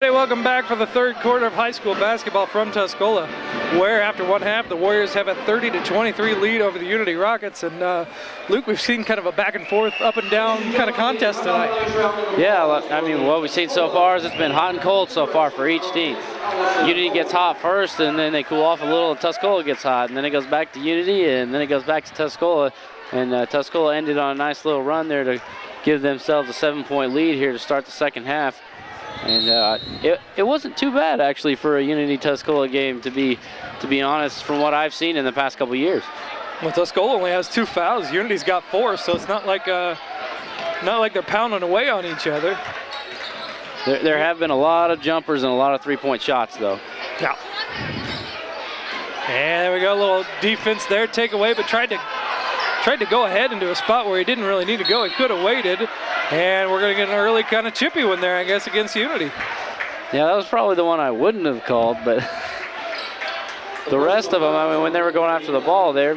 Welcome back for the third quarter of high school basketball from Tuscola, where after one half the Warriors have a 30-23 lead over the Unity Rockets. And Luke, we've seen kind of a back and forth, up and down kind of contest tonight. Yeah, I mean, what we've seen so far is it's been hot and cold so far for each team. Unity gets hot first, and then they cool off a little, and Tuscola gets hot, and then it goes back to Unity, and then it goes back to Tuscola. And Tuscola ended on a nice little run there to give themselves a 7-point lead here to start the second half. And it wasn't too bad actually for a Unity Tuscola game, to be honest, from what I've seen in the past couple years. Well, Tuscola only has 2 fouls. Unity's got 4, so it's not like they're pounding away on each other. There have been a lot of jumpers and a lot of 3-point shots, though. Yeah. And there we go, a little defense there, take away, but tried to go ahead into a spot where he didn't really need to go. He could have waited, and we're going to get an early kind of chippy one there, I guess, against Unity. Yeah, that was probably the one I wouldn't have called, but the rest of them, I mean, when they were going after the ball there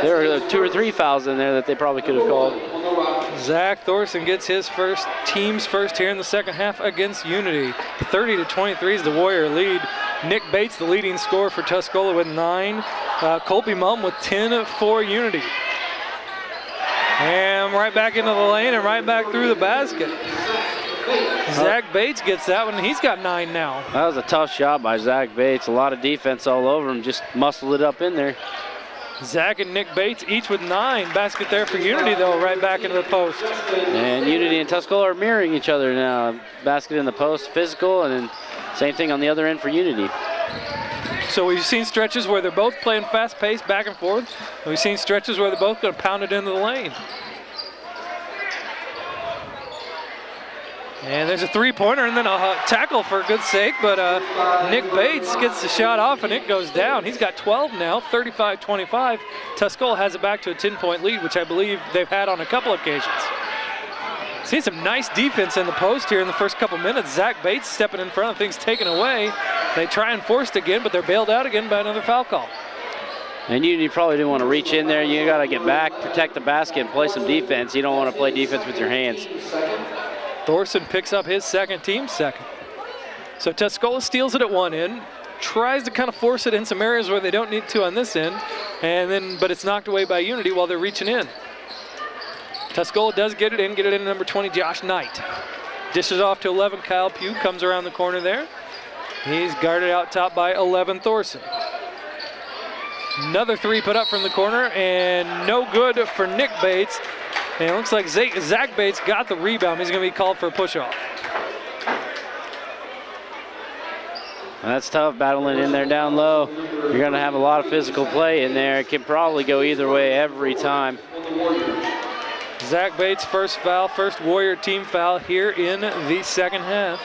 were 2 or 3 fouls in there that they probably could have called. Zach Thorson gets his team's first here in the second half against Unity. 30-23 is the Warrior lead. Nick Bates, the leading scorer for Tuscola, with 9. Colby Mumm with 10 for Unity. And right back into the lane and right back through the basket. Zach Bates gets that one, and he's got 9 now. That was a tough shot by Zach Bates. A lot of defense all over him, just muscled it up in there. Zach and Nick Bates each with 9. Basket there for Unity, though, right back into the post. And Unity and Tuscola are mirroring each other now. Basket in the post, physical, and then same thing on the other end for Unity. So we've seen stretches where they're both playing fast-paced back and forth. And we've seen stretches where they're both going to pound it into the lane. And there's a 3-pointer and then a tackle for good sake, but Nick Bates gets the shot off and it goes down. He's got 12 now, 35-25. Tuscola has it back to a 10-point lead, which I believe they've had on a couple occasions. Seen some nice defense in the post here in the first couple minutes. Zach Bates stepping in front of things taken away. They try and force it again, but they're bailed out again by another foul call. And you probably didn't want to reach in there. You got to get back, protect the basket, and play some defense. You don't want to play defense with your hands. Thorson picks up his second, team's second. So Tuscola steals it at one end, tries to kind of force it in some areas where they don't need to on this end, but it's knocked away by Unity while they're reaching in. Tuscola does get it in number 20, Josh Knight. Dishes off to 11, Kyle Pugh comes around the corner there. He's guarded out top by 11, Thorson. Another 3 put up from the corner, and no good for Nick Bates. And it looks like Zach Bates got the rebound. He's going to be called for a push-off. That's tough, battling in there down low. You're going to have a lot of physical play in there. It can probably go either way every time. Zach Bates' first foul, first Warrior team foul here in the second half.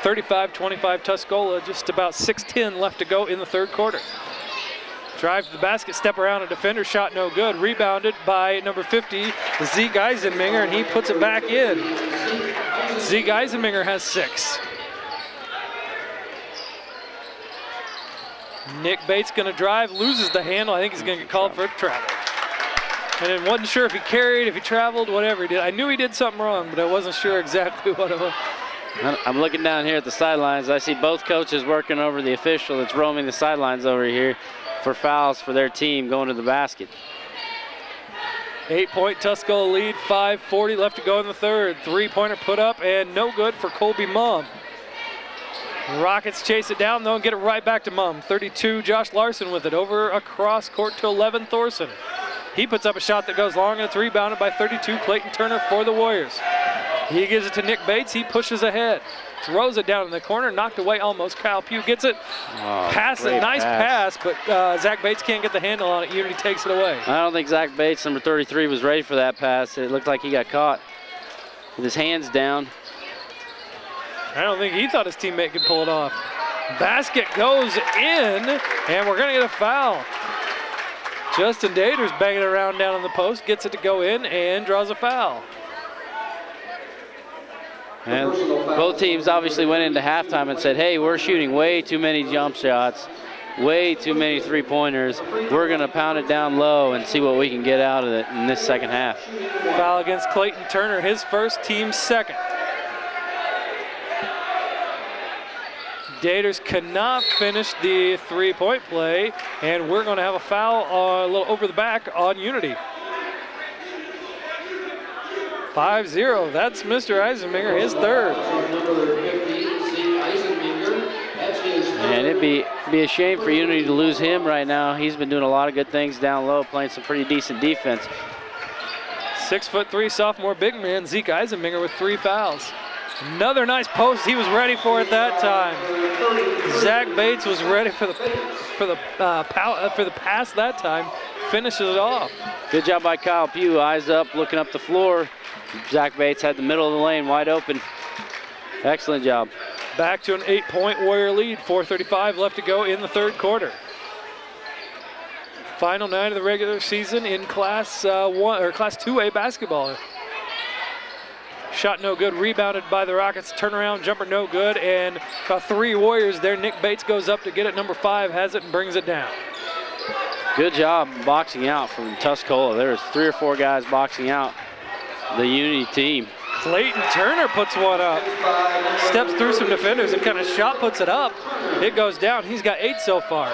35-25 Tuscola, just about 6:10 left to go in the third quarter. Drive to the basket, step around a defender, shot no good. Rebounded by number 50, Zeke Eisenminger, and he puts it back in. Zeke Eisenminger has 6. Nick Bates gonna drive, loses the handle. I think he's gonna get called for a travel. And I wasn't sure if he carried, if he traveled, whatever he did. I knew he did something wrong, but I wasn't sure exactly what it was. I'm looking down here at the sidelines. I see both coaches working over the official that's roaming the sidelines over here for fouls for their team going to the basket. 8-point Tuscola lead, 5:40 left to go in the third. 3-pointer put up and no good for Colby Mumm. Rockets chase it down though and get it right back to Mumm. 32, Josh Larson with it over across court to 11, Thorson. He puts up a shot that goes long and it's rebounded by 32, Clayton Turner for the Warriors. He gives it to Nick Bates, he pushes ahead. Throws it down in the corner, knocked away almost. Kyle Pugh gets it. Nice pass, but Zach Bates can't get the handle on it. Unity takes it away. I don't think Zach Bates, number 33, was ready for that pass. It looked like he got caught with his hands down. I don't think he thought his teammate could pull it off. Basket goes in, and we're going to get a foul. Justin Dater's banging it around down on the post, gets it to go in, and draws a foul. And both teams obviously went into halftime and said, hey, we're shooting way too many jump shots, way too many 3-pointers. We're going to pound it down low and see what we can get out of it in this second half. Foul against Clayton Turner, his first, team's second. Daters cannot finish the three-point play, and we're going to have a foul a little over the back on Unity. 5-0, that's Mr. Eisenminger, his third. And it'd be a shame for Unity to lose him right now. He's been doing a lot of good things down low, playing some pretty decent defense. 6'3" sophomore big man, Zeke Eisenminger with 3 fouls. Another nice post, he was ready for it that time. Zach Bates was ready for the pass that time, finishes it off. Good job by Kyle Pugh, eyes up, looking up the floor. Zach Bates had the middle of the lane wide open. Excellent job. Back to an 8-point Warrior lead, 4:35 left to go in the third quarter. Final night of the regular season in Class 2A basketball. Shot no good, rebounded by the Rockets. Turnaround jumper no good, and about 3 Warriors there. Nick Bates goes up to get it. Number 5 has it and brings it down. Good job boxing out from Tuscola. There's 3 or 4 guys boxing out the Unity team. Clayton Turner puts one up. Steps through some defenders and kind of shot puts it up. It goes down. He's got 8 so far.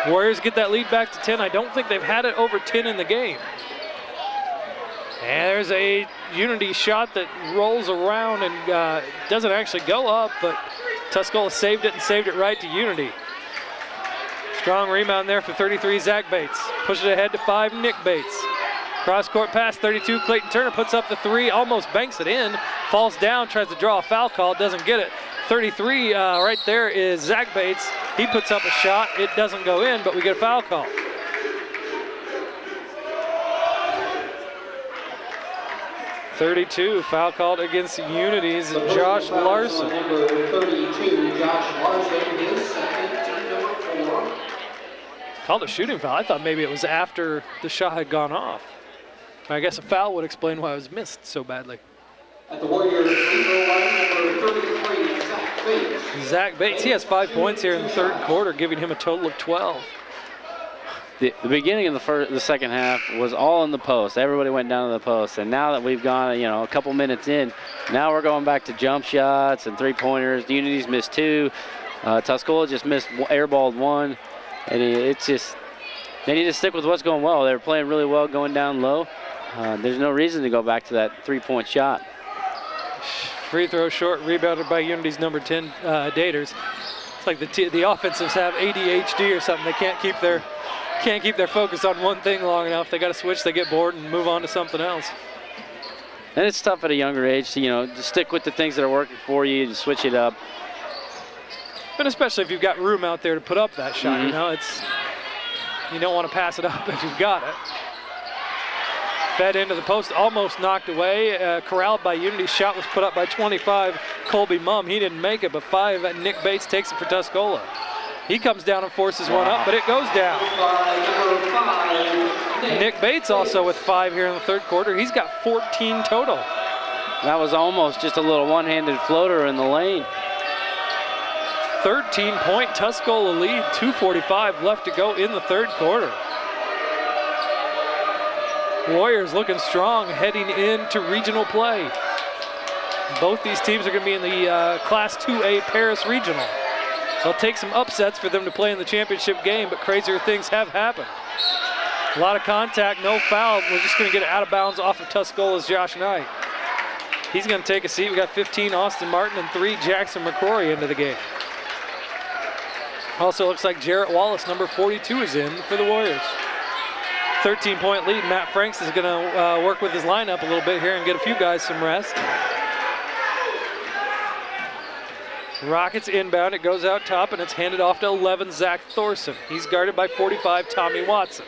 Warriors get that lead back to 10. I don't think they've had it over 10 in the game. And there's a Unity shot that rolls around and doesn't actually go up, but Tuscola saved it and saved it right to Unity. Strong rebound there for 33, Zach Bates. Pushes it ahead to 5, Nick Bates. Cross-court pass, 32, Clayton Turner puts up the 3, almost banks it in, falls down, tries to draw a foul call, doesn't get it. 33 right there is Zach Bates. He puts up a shot, it doesn't go in, but we get a foul call. .32 foul called against Unity's Josh Larson. Number 32, Josh Larson, his second, team number 4. Called a shooting foul. I thought maybe it was after the shot had gone off. I guess a foul would explain why it was missed so badly. At the Warriors free throw line, number 33, Zach Bates. Zach Bates, he has 5 points here in the third quarter, giving him a total of 12. The beginning of the second half was all in the post. Everybody went down to the post, and now that we've gone, a couple minutes in, now we're going back to jump shots and 3-pointers. Unity's missed 2. Tuscola just missed airballed 1, and it's just they need to stick with what's going well. They're playing really well going down low. There's no reason to go back to that 3-point shot. Free throw short, rebounded by Unity's number 10 Daters. It's like the offensives have ADHD or something. They can't keep their focus on one thing long enough. They got to switch, they get bored and move on to something else. And it's tough at a younger age to stick with the things that are working for you, to switch it up. But especially if you've got room out there to put up that shot, you don't want to pass it up if you've got it. Fed into the post, almost knocked away. Corralled by Unity. Shot was put up by 25, Colby Mumm. He didn't make it, but 5, Nick Bates takes it for Tuscola. He comes down and forces one up, but it goes down. Nick Bates also with 5 here in the third quarter. He's got 14 total. That was almost just a little one-handed floater in the lane. 13-point Tuscola lead, 2:45 left to go in the third quarter. Warriors looking strong heading into regional play. Both these teams are going to be in the Class 2A Paris Regional. It'll take some upsets for them to play in the championship game, but crazier things have happened. A lot of contact, no foul. We're just going to get it out of bounds off of Tuscola's Josh Knight. He's going to take a seat. We got 15 Austin Martin and 3 Jackson McCrory into the game. Also looks like Jarrett Wallace, number 42, is in for the Warriors. 13-point lead. Matt Franks is going to work with his lineup a little bit here and get a few guys some rest. Rockets inbound. It goes out top, and it's handed off to 11, Zach Thorson. He's guarded by 45, Tommy Watson.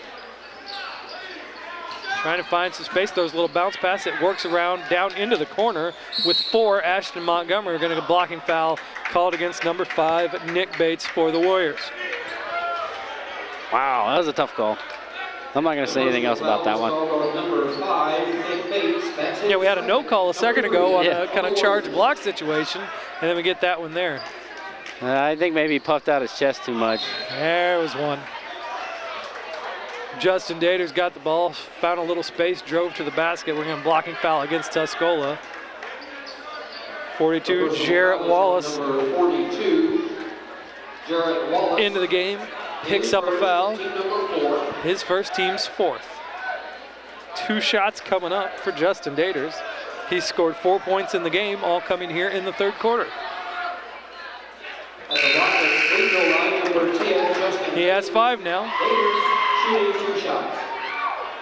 Trying to find some space. Throws a little bounce pass. It works around down into the corner with 4, Ashton Montgomery. We're going to get a blocking foul called against number 5, Nick Bates for the Warriors. Wow, that was a tough call. I'm not going to say anything else about that one. Yeah, we had a no call a second ago on a kind of charged block situation, and then we get that one there. I think maybe he puffed out his chest too much. There was one. Justin Daters got the ball, found a little space, drove to the basket. We're going to blocking foul against Tuscola. 42, Jarrett Wallace. Jarrett Wallace. into the game, picks up a foul. Team number 4. His first team's 4th. 2 shots coming up for Justin Daters. He scored 4 points in the game, all coming here in the 3rd quarter. At the Rockets free throw line, number 10, Justin. He has 5 now. Daters shooting 2 shots.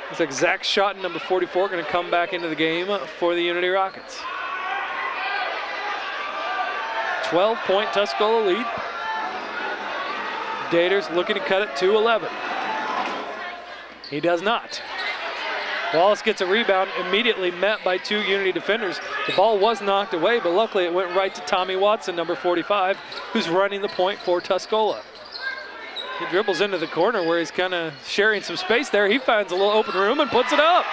Looks like Zach Schotten, number 44, going to come back into the game for the Unity Rockets. 12-point Tuscola lead. Daters looking to cut it to 11. He does not. Wallace gets a rebound, immediately met by 2 Unity defenders. The ball was knocked away, but luckily it went right to Tommy Watson, number 45, who's running the point for Tuscola. He dribbles into the corner where he's kind of sharing some space there. He finds a little open room and puts it up.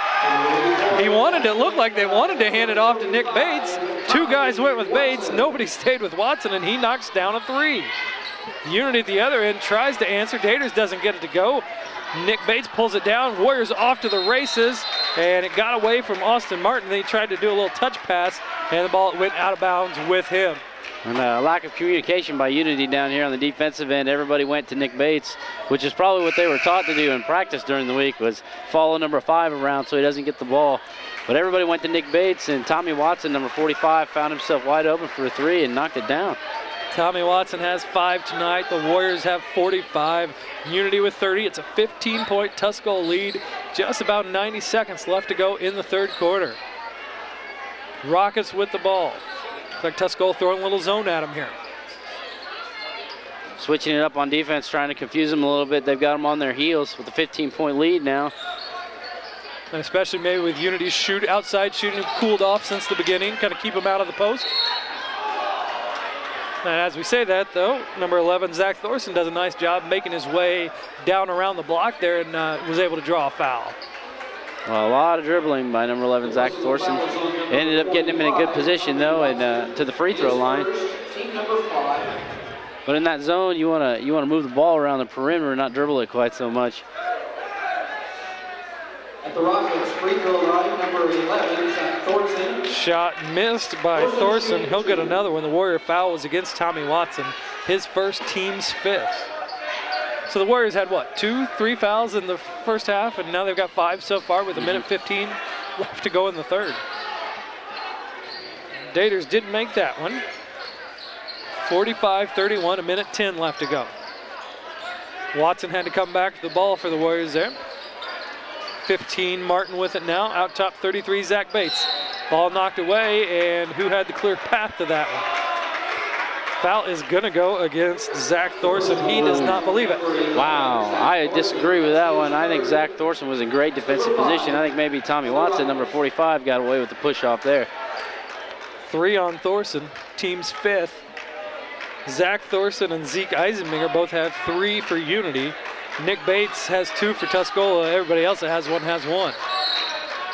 He wanted to look like they wanted to hand it off to Nick Bates. 2 guys went with Bates. Nobody stayed with Watson, and he knocks down a 3. Unity at the other end tries to answer. Daters doesn't get it to go. Nick Bates pulls it down. Warriors off to the races, and it got away from Austin Martin. Then he tried to do a little touch pass, and the ball went out of bounds with him. And a lack of communication by Unity down here on the defensive end. Everybody went to Nick Bates, which is probably what they were taught to do in practice during the week, was follow number 5 around so he doesn't get the ball. But everybody went to Nick Bates, and Tommy Watson, number 45, found himself wide open for a 3 and knocked it down. Tommy Watson has 5 tonight. The Warriors have 45. Unity with 30. It's a 15-point Tuscola lead. Just about 90 seconds left to go in the 3rd quarter. Rockets with the ball. Looks like Tuscola throwing a little zone at him here. Switching it up on defense, trying to confuse them a little bit. They've got them on their heels with a 15-point lead now. And especially maybe with Unity's outside shooting cooled off since the beginning, kind of keep them out of the post. And as we say that, though, number 11, Zach Thorson, does a nice job making his way down around the block there and was able to draw a foul. Well, a lot of dribbling by number 11, Zach Thorson. Ended up getting him in a good position, though, and to the free throw line. Team number 5. But in that zone, you want to move the ball around the perimeter and not dribble it quite so much. At the Rockets free throw line, number 11, Zach Thorson. Shot missed by Thorson. He'll get another one. The Warrior foul was against Tommy Watson, his first, team's 5th. So the Warriors had what, 2, 3 fouls in the first half, and now they've got 5 so far with a minute 15 left to go in the 3rd. Daters didn't make that one. 45-31, a minute 10 left to go. Watson had to come back to the ball for the Warriors there. 15, Martin with it now. Out top 33, Zach Bates. Ball knocked away, and who had the clear path to that one? Foul is gonna go against Zach Thorson. He does not believe it. Wow, I disagree with that one. I think Zach Thorson was in great defensive position. I think maybe Tommy Watson, number 45, got away with the push off there. 3 on Thorson, team's 5th. Zach Thorson and Zeke Eisenbinger both have 3 for Unity. Nick Bates has 2 for Tuscola. Everybody else that has 1 has 1.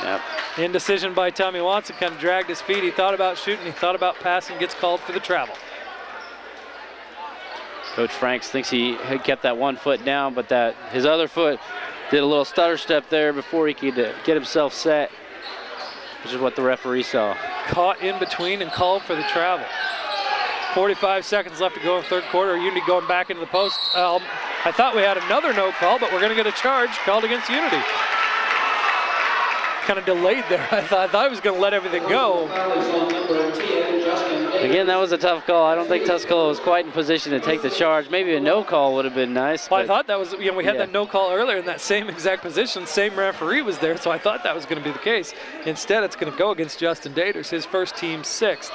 Yep. Indecision by Tommy Watson, kind of dragged his feet. He thought about shooting, he thought about passing, gets called for the travel. Coach Franks thinks he had kept that 1 foot down, but that his other foot did a little stutter step there before he could get himself set, which is what the referee saw. Caught in between and called for the travel. 45 seconds left to go in the 3rd quarter. Unity going back into the post. I thought we had another no call, but we're going to get a charge called against Unity. Kind of delayed there. I thought I was going to let everything go. Again, that was a tough call. I don't think Tuscola was quite in position to take the charge. Maybe a no call would have been nice. Well, I thought that was, we had that no call earlier in that same exact position. Same referee was there, so I thought that was going to be the case. Instead, it's going to go against Justin Daters, his first, team 6th.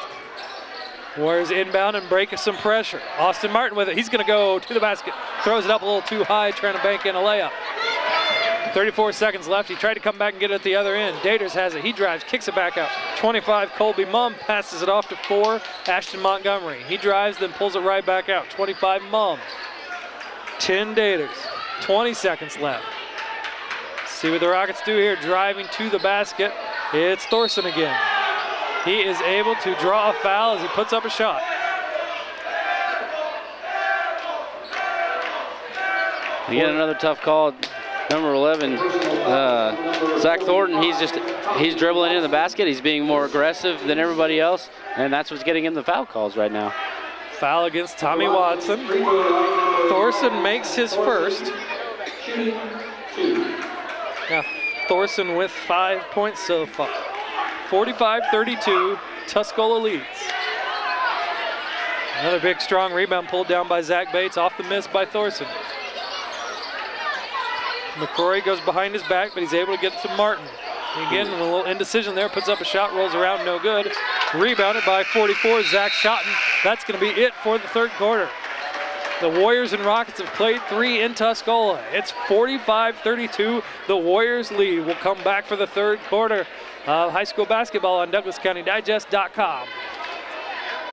Warriors inbound and break some pressure. Austin Martin with it. He's going to go to the basket. Throws it up a little too high, trying to bank in a layup. 34 seconds left. He tried to come back and get it at the other end. Daters has it. He drives, kicks it back out. 25, Colby Mumm passes it off to 4, Ashton Montgomery. He drives, then pulls it right back out. 25, Mumm. 10, Daters. 20 seconds left. See what the Rockets do here. Driving to the basket. It's Thorson again. He is able to draw a foul as he puts up a shot. Again, another tough call. Number 11, Zach Thornton, he's dribbling in the basket. He's being more aggressive than everybody else, and that's what's getting him the foul calls right now. Foul against Tommy Watson. Thorson makes his first. Now Thorson with 5 points so far. 45-32, Tuscola leads. Another big, strong rebound pulled down by Zach Bates, off the miss by Thorson. McCrory goes behind his back, but he's able to get to Martin. Again, a little indecision there, puts up a shot, rolls around, no good. Rebounded by 44, Zach Schotten. That's going to be it for the third quarter. The Warriors and Rockets have played 3 in Tuscola. It's 45-32. The Warriors lead. We'll come back for the third quarter of high school basketball on DouglasCountyDigest.com.